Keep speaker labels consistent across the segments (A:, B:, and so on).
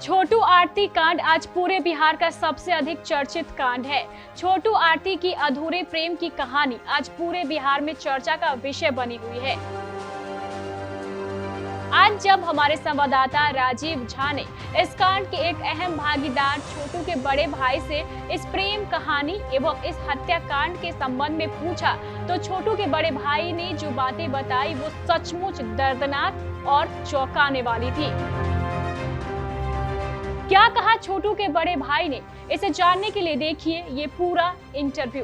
A: छोटू आरती कांड आज पूरे बिहार का सबसे अधिक चर्चित कांड है। छोटू आरती की अधूरे प्रेम की कहानी आज पूरे बिहार में चर्चा का विषय बनी हुई है। आज जब हमारे संवाददाता राजीव झा ने इस कांड के एक अहम भागीदार छोटू के बड़े भाई से इस प्रेम कहानी एवं इस हत्याकांड के संबंध में पूछा, तो छोटू के बड़े भाई ने जो बातें बताई वो सचमुच दर्दनाक और चौंकाने वाली थी। क्या कहा छोटू के बड़े भाई ने, इसे जानने के लिए देखिए ये पूरा इंटरव्यू।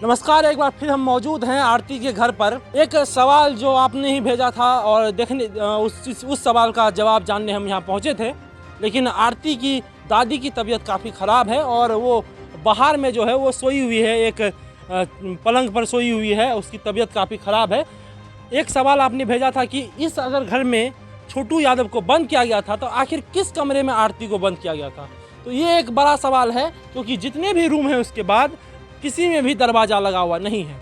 B: नमस्कार, एक बार फिर हम मौजूद हैं आरती के घर पर। एक सवाल जो आपने ही भेजा था और देखने उस सवाल का जवाब जानने हम यहाँ पहुँचे थे, लेकिन आरती की दादी की तबीयत काफ़ी ख़राब है और वो बाहर में जो है वो सोई हुई है, एक पलंग पर सोई हुई है, उसकी तबीयत काफ़ी ख़राब है। एक सवाल आपने भेजा था कि इस अगर घर में छोटू यादव को बंद किया गया था तो आखिर किस कमरे में आरती को बंद किया गया था। तो ये एक बड़ा सवाल है, क्योंकि जितने भी रूम हैं उसके बाद किसी में भी दरवाज़ा लगा हुआ नहीं है।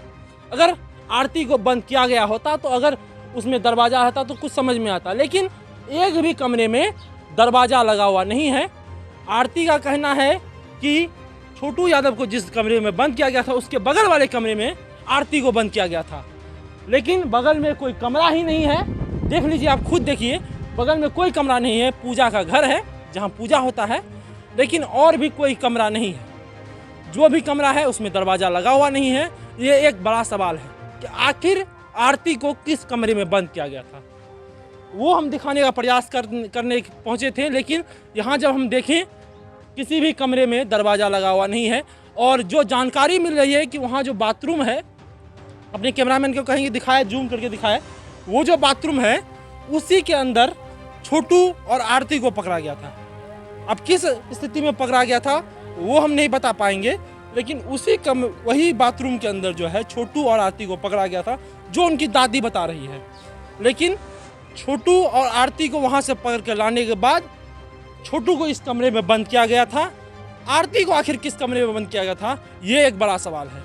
B: अगर आरती को बंद किया गया होता तो अगर उसमें दरवाज़ा रहता तो कुछ समझ में आता, लेकिन एक भी कमरे में दरवाज़ा लगा हुआ नहीं है। आरती का कहना है कि छोटू यादव को जिस कमरे में बंद किया गया था उसके बगल वाले कमरे में आरती को बंद किया गया था, लेकिन बगल में कोई कमरा ही नहीं है। देख लीजिए, आप खुद देखिए, बगल में कोई कमरा नहीं है। पूजा का घर है जहाँ पूजा होता है, लेकिन और भी कोई कमरा नहीं है। जो भी कमरा है उसमें दरवाज़ा लगा हुआ नहीं है। ये एक बड़ा सवाल है कि आखिर आरती को किस कमरे में बंद किया गया था। वो हम दिखाने का प्रयास करने पहुँचे थे, लेकिन यहाँ जब हम देखें किसी भी कमरे में दरवाज़ा लगा हुआ नहीं है। और जो जानकारी मिल रही है कि वहाँ जो बाथरूम है, अपने कैमरामैन को कहेंगे दिखाए, जूम करके दिखाए, वो जो बाथरूम है उसी के अंदर छोटू और आरती को पकड़ा गया था। अब किस स्थिति में पकड़ा गया था वो हम नहीं बता पाएंगे, लेकिन वही बाथरूम के अंदर जो है छोटू और आरती को पकड़ा गया था, जो उनकी दादी बता रही है। लेकिन छोटू और आरती को वहाँ से पकड़ कर लाने के बाद छोटू को इस कमरे में बंद किया गया था। आरती को आखिर किस कमरे में बंद किया गया था, ये एक बड़ा सवाल है।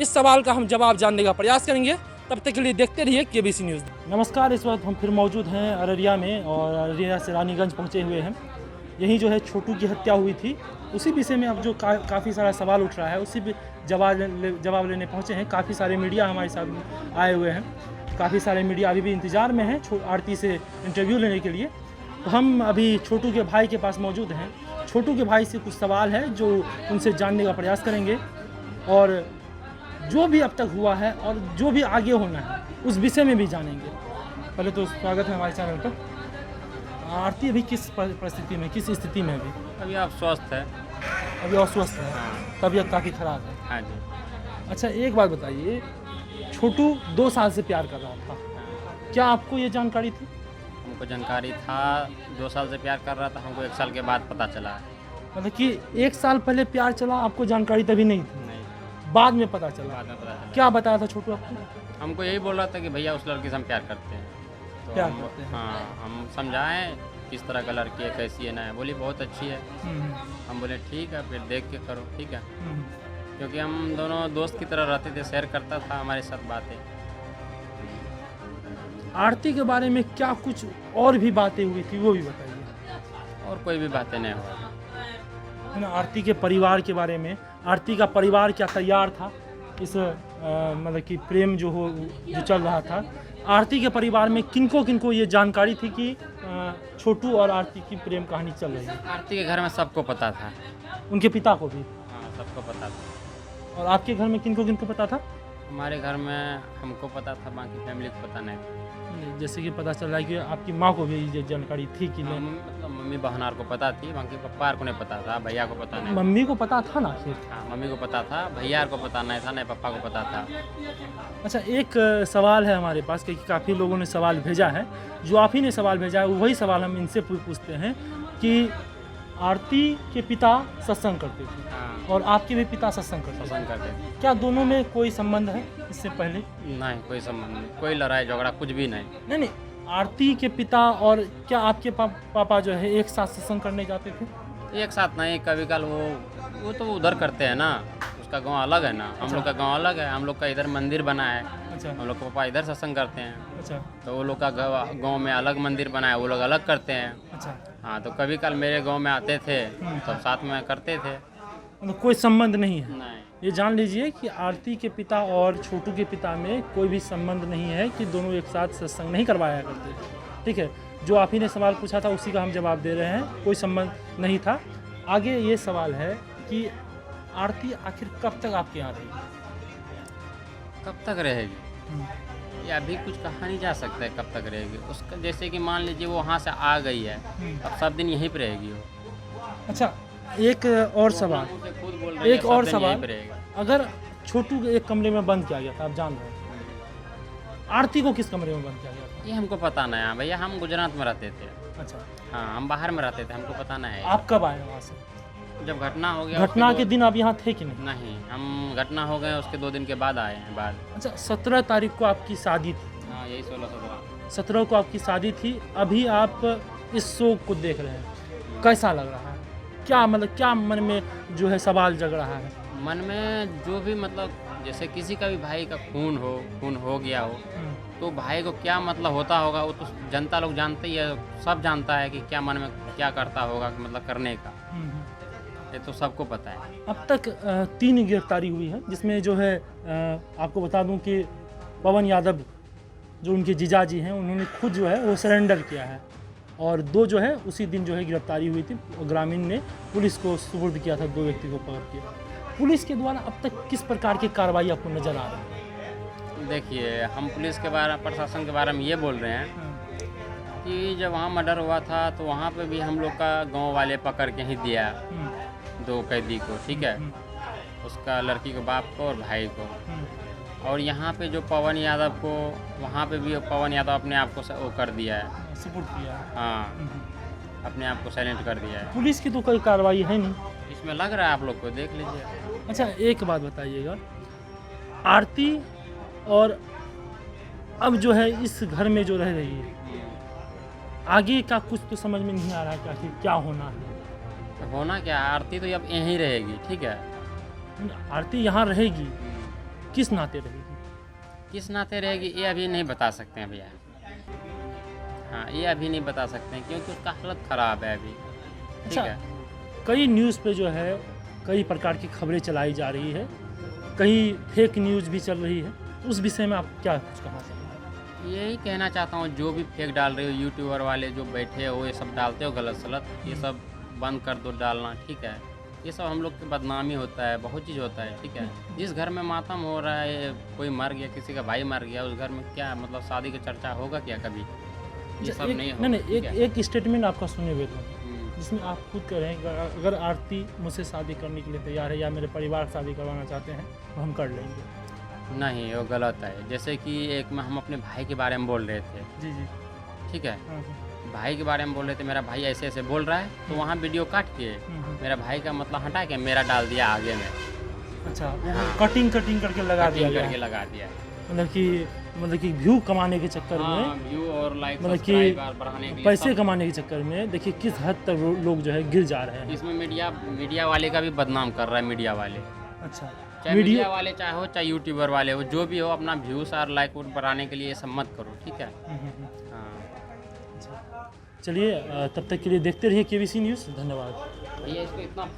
B: इस सवाल का हम जवाब जानने का प्रयास करेंगे। तब तक के लिए देखते रहिए केबीसी न्यूज़। नमस्कार, इस वक्त हम फिर मौजूद हैं अररिया में और अररिया से रानीगंज पहुंचे हुए हैं। यहीं जो है छोटू की हत्या हुई थी, उसी विषय में अब जो काफ़ी सारा सवाल उठ रहा है, उसी पे जवाब लेने पहुंचे हैं। काफ़ी सारे मीडिया हमारे साथ आए हुए हैं, काफ़ी सारे मीडिया अभी भी इंतज़ार में हैं आरती से इंटरव्यू लेने के लिए। तो हम अभी छोटू के भाई के पास मौजूद हैं। छोटू के भाई से कुछ सवाल है जो उनसे जानने का प्रयास करेंगे, और जो भी अब तक हुआ है और जो भी आगे होना है उस विषय में भी जानेंगे। पहले तो स्वागत है हमारे चैनल पर। आरती अभी किस परिस्थिति में, किस स्थिति में
C: अभी आप स्वस्थ है?
B: अभी अस्वस्थ है, तबीयत काफ़ी ख़राब है।
C: हाँ जी।
B: अच्छा, एक बात बताइए, छोटू 2 साल से प्यार कर रहा था, क्या आपको ये जानकारी थी?
C: हमको जानकारी था, 2 साल से प्यार कर रहा था। हमको 1 साल के बाद पता चला।
B: मतलब कि 1 साल पहले प्यार चला, आपको जानकारी तभी नहीं थी?
C: नहीं,
B: बाद में पता चला।
C: बाद में पता चला।
B: क्या बताया था छोटू आपको?
C: हमको यही बोल रहा था कि भैया उस लड़की से हम प्यार करते हैं। तो
B: प्यार करते हैं।
C: हाँ, हम समझाएं किस तरह का लड़की है, कैसी है ना है। बोली बहुत अच्छी है। हम बोले ठीक है, फिर देख के करो। ठीक है, क्योंकि हम दोनों दोस्त की तरह रहते थे, शेयर करता था हमारे साथ बातें।
B: आरती के बारे में क्या कुछ और भी बातें हुई थी, वो भी बताइए।
C: और कोई भी बातें नहीं हुआ
B: है ना। आरती के परिवार के बारे में, आरती का परिवार क्या तैयार था इस मतलब कि प्रेम जो चल रहा था। आरती के परिवार में किनको ये जानकारी थी कि छोटू और आरती की प्रेम कहानी चल रही है?
C: आरती के घर में सबको पता था।
B: उनके पिता को भी?
C: हाँ, सबको पता था।
B: और आपके घर में किनको पता था?
C: हमारे घर में हमको पता था, बाकी फैमिली को पता नहीं था।
B: जैसे कि पता चल रहा है कि आपकी माँ को भी ये जानकारी थी कि नहीं?
C: मतलब मम्मी बहनार को पता थी, बाकी पप्पा को नहीं पता था, भैया को पता नहीं।
B: मम्मी को पता था ना फिर?
C: हाँ, मम्मी को पता था, भैया को पता नहीं था, नहीं पप्पा को पता था।
B: अच्छा, एक सवाल है हमारे पास, क्योंकि काफ़ी लोगों ने सवाल भेजा है। जो आप ही ने सवाल भेजा है वही सवाल हम इनसे पूछते हैं कि आरती के पिता सत्संग करते थे।
C: हाँ,
B: और आपके भी पिता सत्संग करते
C: पसंद करते थे।
B: क्या दोनों में कोई संबंध है इससे पहले?
C: नहीं, कोई संबंध नहीं, कोई लड़ाई झगड़ा कुछ भी नहीं।
B: नहीं, आरती के पिता और क्या आपके पापा जो है एक साथ सत्संग करने जाते थे?
C: एक साथ नहीं, कभी कल वो तो उधर करते हैं ना, उसका गांव अलग है ना, हम लोग का गांव अलग है। हम लोग का इधर मंदिर बना है।
B: अच्छा।
C: हम लोग के पापा इधर सत्संग करते हैं।
B: अच्छा।
C: तो वो लोग का गांव में अलग मंदिर बना है, वो लोग अलग करते हैं।
B: अच्छा।
C: हाँ, तो कभी कल मेरे गांव में आते थे तब साथ में करते थे।
B: मतलब कोई संबंध नहीं है।
C: नहीं,
B: ये जान लीजिए कि आरती के पिता और छोटू के पिता में कोई भी संबंध नहीं है कि दोनों एक साथ सत्संग नहीं करवाया करते थे। ठीक है, जो आप ही ने सवाल पूछा था उसी का हम जवाब दे रहे हैं, कोई संबंध नहीं था। आगे ये सवाल है कि आरती आखिर कब तक आपके यहाँ रहेगी?
C: कब तक रहेगी ये अभी कुछ कहा नहीं जा सकता है कब तक रहेगी उसका। जैसे कि मान लीजिए वो वहाँ से आ गई है, अब सब दिन यहीं पर रहेगी वो।
B: अच्छा, एक और सवाल,
C: मुझे खुद बोल रही है,
B: एक
C: सब
B: और
C: दिन यहीं
B: सवाल,
C: पे रहेगा।
B: अगर छोटू को एक कमरे में बंद किया गया था, आप जान रहे हैं, आरती को किस कमरे में बंद किया गया था?
C: ये हमको पता नहीं है भैया, हम गुजरात में रहते थे।
B: अच्छा,
C: हाँ, हम बाहर में रहते थे, हमको पता नहीं है।
B: आप कब आए वहाँ से?
C: जब घटना हो गया
B: घटना
C: उसके
B: के
C: दो-
B: दिन आप यहाँ थे कि नहीं?
C: नहीं, हम घटना हो गए उसके 2 दिन के बाद आए हैं बाद।
B: अच्छा, 17 तारीख को आपकी शादी थी,
C: हाँ, यही 16-17।
B: 17 को आपकी शादी थी। अभी आप इस शो को देख रहे हैं, कैसा लग रहा है? क्या मतलब क्या मन में जो है सवाल जग रहा है?
C: मन में जो भी मतलब जैसे किसी का भी भाई का खून हो गया हो तो भाई को क्या मतलब होता होगा वो तो जनता लोग जानते ही है, सब जानता है कि क्या मन में क्या करता होगा मतलब करने का, ये तो सबको पता है।
B: अब तक 3 गिरफ्तारी हुई है, जिसमें जो है आपको बता दूं कि पवन यादव जो उनके जीजाजी हैं उन्होंने खुद जो है वो सरेंडर किया है, और 2 जो है उसी दिन जो है गिरफ्तारी हुई थी। ग्रामीण ने पुलिस को सुपुर्द किया था 2 व्यक्ति को पकड़ के। पुलिस के द्वारा अब तक किस प्रकार की कार्रवाई आपको नजर आ रही है?
C: देखिए, हम पुलिस के बारे प्रशासन के बारे में ये बोल रहे हैं कि जब वहाँ मर्डर हुआ था तो वहाँ पे भी हम लोग का गांव वाले पकड़ के ही दिया 2 कैदी को, ठीक है, उसका लड़की के बाप को और भाई को। और यहाँ पे जो पवन यादव को, वहाँ पे भी पवन यादव अपने आप को वो कर दिया है,
B: सुपुर्द किया है।
C: हाँ, अपने आप को साइलेंट कर दिया है।
B: पुलिस की तो कोई कार्रवाई है नहीं।
C: इसमें लग रहा है, आप लोग को देख लीजिए।
B: अच्छा, एक बात बताइएगा, आरती और अब जो है इस घर में जो रह रही है, आगे का कुछ तो समझ में नहीं आ रहा कि आखिर क्या होना है।
C: तो होना क्या है, आरती तो अब यहीं रहेगी, ठीक है।
B: आरती यहाँ रहेगी, किस नाते रहेगी?
C: किस नाते रहेगी ये अभी नहीं बता सकते हैं भैया। हाँ, ये अभी नहीं बता सकते हैं क्योंकि उसका हालत ख़राब है अभी, ठीक
B: अच्छा,
C: है।
B: कई न्यूज़ पे जो है कई प्रकार की खबरें चलाई जा रही है, कई फेक न्यूज़ भी चल रही है, उस विषय में आप क्या कुछ कहना चाहेंगे?
C: यही कहना चाहता हूँ, जो भी फेक डाल रहे हो यूट्यूबर वाले जो बैठे हो, ये सब डालते हो गलत सलत, ये सब बंद कर दो डालना, ठीक है। ये सब हम लोग की बदनामी होता है, बहुत चीज़ होता है, ठीक है। जिस घर में मातम हो रहा है, कोई मर गया, किसी का भाई मर गया, उस घर में क्या मतलब शादी की चर्चा होगा क्या कभी? ये सब नहीं होगा,
B: नहीं,
C: ठीक है।
B: एक स्टेटमेंट आपका सुने हुए थे
C: हम्म,
B: जिसमें आप खुद कह रहे हैं कि अगर आरती मुझसे शादी करने के लिए तैयार है या मेरे परिवार शादी करवाना चाहते हैं तो हम कर लेंगे।
C: नहीं, वो गलत है। जैसे कि एक में हम अपने भाई के बारे में बोल रहे थे,
B: जी जी,
C: ठीक है।
B: हाँ, हाँ।
C: भाई के बारे में बोल रहे थे, मेरा भाई ऐसे ऐसे बोल रहा है, तो वहाँ वीडियो काट के मेरा भाई का मतलब हटा के मेरा डाल दिया आगे में,
B: अच्छा, वो कटिंग करके लगा दिया गया
C: करके
B: है।
C: लगा दिया।
B: मतलब कि व्यू कमाने के चक्कर
C: हाँ,
B: में,
C: व्यू और लाइक
B: मतलब कि
C: सब्सक्राइबर बढ़ाने के लिए
B: पैसे
C: सब-
B: कमाने के चक्कर में देखिए किस हद तक लोग जो है गिर जा रहे हैं।
C: इसमें मीडिया वाले का भी बदनाम कर रहा है, मीडिया वाले,
B: अच्छा,
C: चाहे मीडिया वाले चाहे हो चाहे यूट्यूबर वाले हो, जो भी हो, अपना व्यूज और लाइक बढ़ाने के लिए ये सब मत करो, ठीक है। हाँ,
B: अच्छा। चलिए, तब तक के लिए देखते रहिए KBC न्यूज़। धन्यवाद।
C: भैया इसको इतना